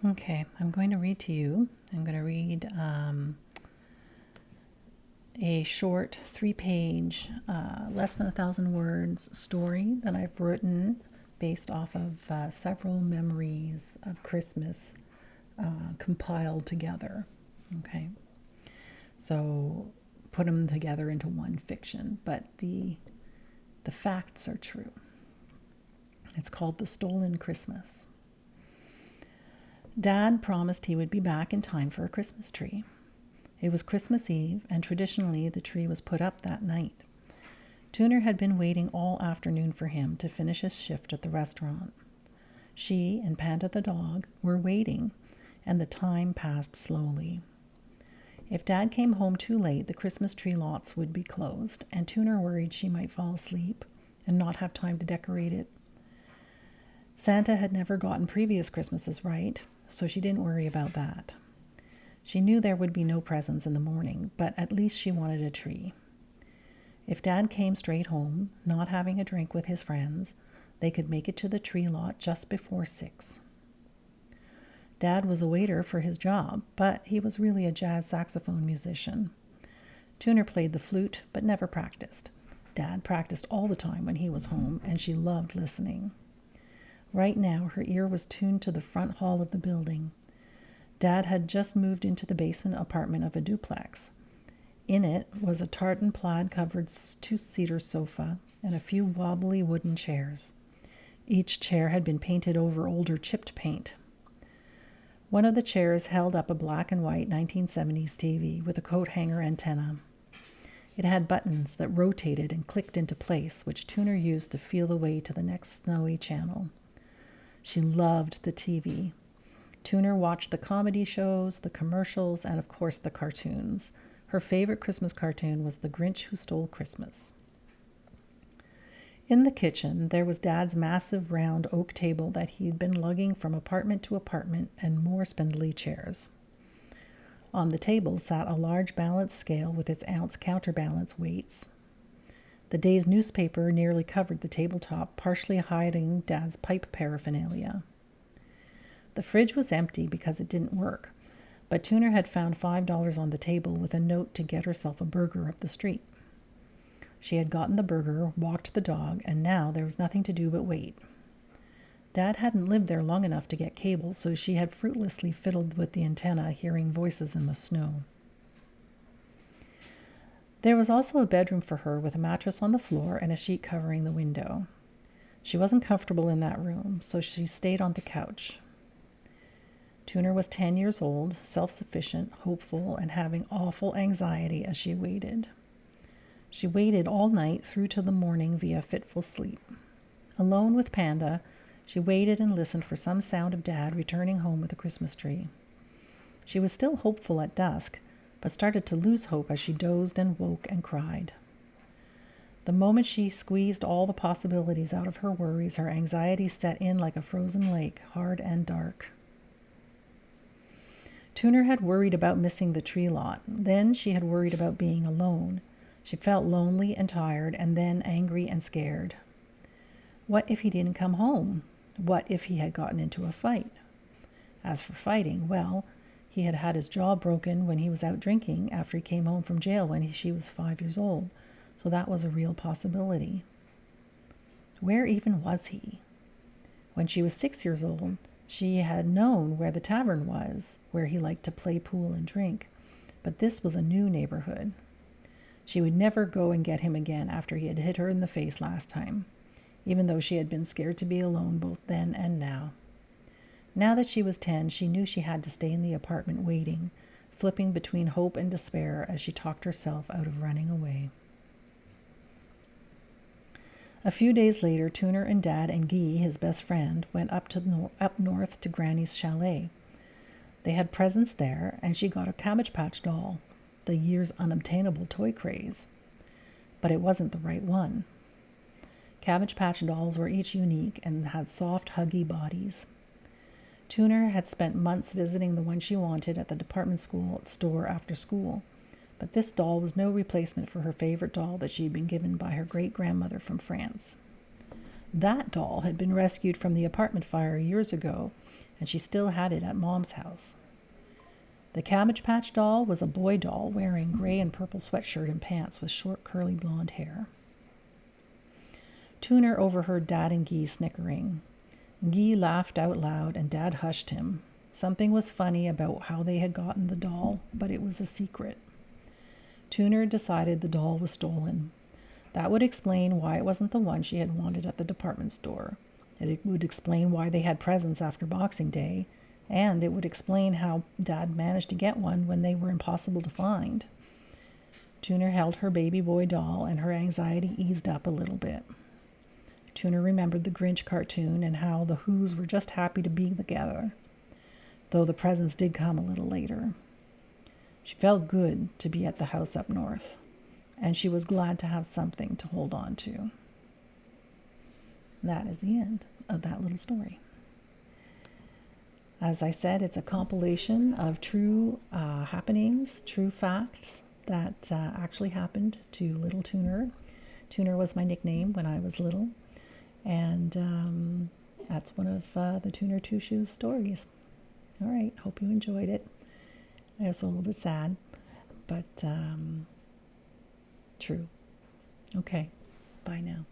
Okay, I'm going to read to you. I'm going to read a short 3-page, less than 1,000 words story that I've written based off of several memories of Christmas compiled together. Okay, so put them together into one fiction, but the facts are true. It's called The Stolen Christmas. Dad promised he would be back in time for a Christmas tree. It was Christmas Eve, and traditionally the tree was put up that night. Tuner had been waiting all afternoon for him to finish his shift at the restaurant. She and Panda the dog were waiting, and the time passed slowly. If Dad came home too late, the Christmas tree lots would be closed, and Tuner worried she might fall asleep and not have time to decorate it. Santa had never gotten previous Christmases right, so she didn't worry about that. She knew there would be no presents in the morning, but at least she wanted a tree. If Dad came straight home, not having a drink with his friends, they could make it to the tree lot just before 6. Dad was a waiter for his job, but he was really a jazz saxophone musician. Tuner played the flute, but never practiced. Dad practiced all the time when he was home, and she loved listening. Right now, her ear was tuned to the front hall of the building. Dad had just moved into the basement apartment of a duplex. In it was a tartan plaid-covered 2-seater sofa and a few wobbly wooden chairs. Each chair had been painted over older chipped paint. One of the chairs held up a black and white 1970s TV with a coat hanger antenna. It had buttons that rotated and clicked into place, which Tuner used to feel the way to the next snowy channel. She loved the TV. Tuner watched the comedy shows, the commercials, and of course the cartoons. Her favorite Christmas cartoon was The Grinch Who Stole Christmas. In the kitchen, there was Dad's massive round oak table that he'd been lugging from apartment to apartment, and more spindly chairs. On the table sat a large balance scale with its ounce counterbalance weights. The day's newspaper nearly covered the tabletop, partially hiding Dad's pipe paraphernalia. The fridge was empty because it didn't work, but Tuner had found $5 on the table with a note to get herself a burger up the street. She had gotten the burger, walked the dog, and now there was nothing to do but wait. Dad hadn't lived there long enough to get cable, so she had fruitlessly fiddled with the antenna, hearing voices in the snow. There was also a bedroom for her with a mattress on the floor and a sheet covering the window. She wasn't comfortable in that room, so she stayed on the couch. Tuner was 10 years old, self-sufficient, hopeful, and having awful anxiety as she waited. She waited all night through to the morning via fitful sleep. Alone with Panda, she waited and listened for some sound of Dad returning home with a Christmas tree. She was still hopeful at dusk, but started to lose hope as she dozed and woke and cried. The moment she squeezed all the possibilities out of her worries, her anxiety set in like a frozen lake, hard and dark. Tuner had worried about missing the tree lot. Then she had worried about being alone. She felt lonely and tired, and then angry and scared. What if he didn't come home? What if he had gotten into a fight? As for fighting, well, he had had his jaw broken when he was out drinking after he came home from jail when she was 5 years old, so that was a real possibility. Where even was he? When she was 6 years old, she had known where the tavern was, where he liked to play pool and drink, but this was a new neighborhood. She would never go and get him again after he had hit her in the face last time, even though she had been scared to be alone both then and now. Now that she was 10, she knew she had to stay in the apartment waiting, flipping between hope and despair as she talked herself out of running away. A few days later, Tuner and Dad and Guy, his best friend, went up north to Granny's chalet. They had presents there, and she got a Cabbage Patch doll, the year's unobtainable toy craze. But it wasn't the right one. Cabbage Patch dolls were each unique and had soft, huggy bodies. Tuner had spent months visiting the one she wanted at the department store after school, but this doll was no replacement for her favorite doll that she'd been given by her great-grandmother from France. That doll had been rescued from the apartment fire years ago, and she still had it at Mom's house. The Cabbage Patch doll was a boy doll wearing gray and purple sweatshirt and pants with short curly blonde hair. Tuner overheard Dad and Guy snickering. Guy laughed out loud and Dad hushed him. Something was funny about how they had gotten the doll, but it was a secret. Tuner decided the doll was stolen. That would explain why it wasn't the one she had wanted at the department store. It would explain why they had presents after Boxing Day, and it would explain how Dad managed to get one when they were impossible to find. Tuner held her baby boy doll, and her anxiety eased up a little bit. Tuner remembered the Grinch cartoon and how the Whos were just happy to be together, though the presents did come a little later. She felt good to be at the house up north, and she was glad to have something to hold on to. That is the end of that little story. As I said, it's a compilation of true happenings, true facts that actually happened to little Tuner. Tuner was my nickname when I was little, and that's one of the Tuner Two Shoes stories. All right, hope you enjoyed it. It was a little bit sad, but true. Okay, bye now.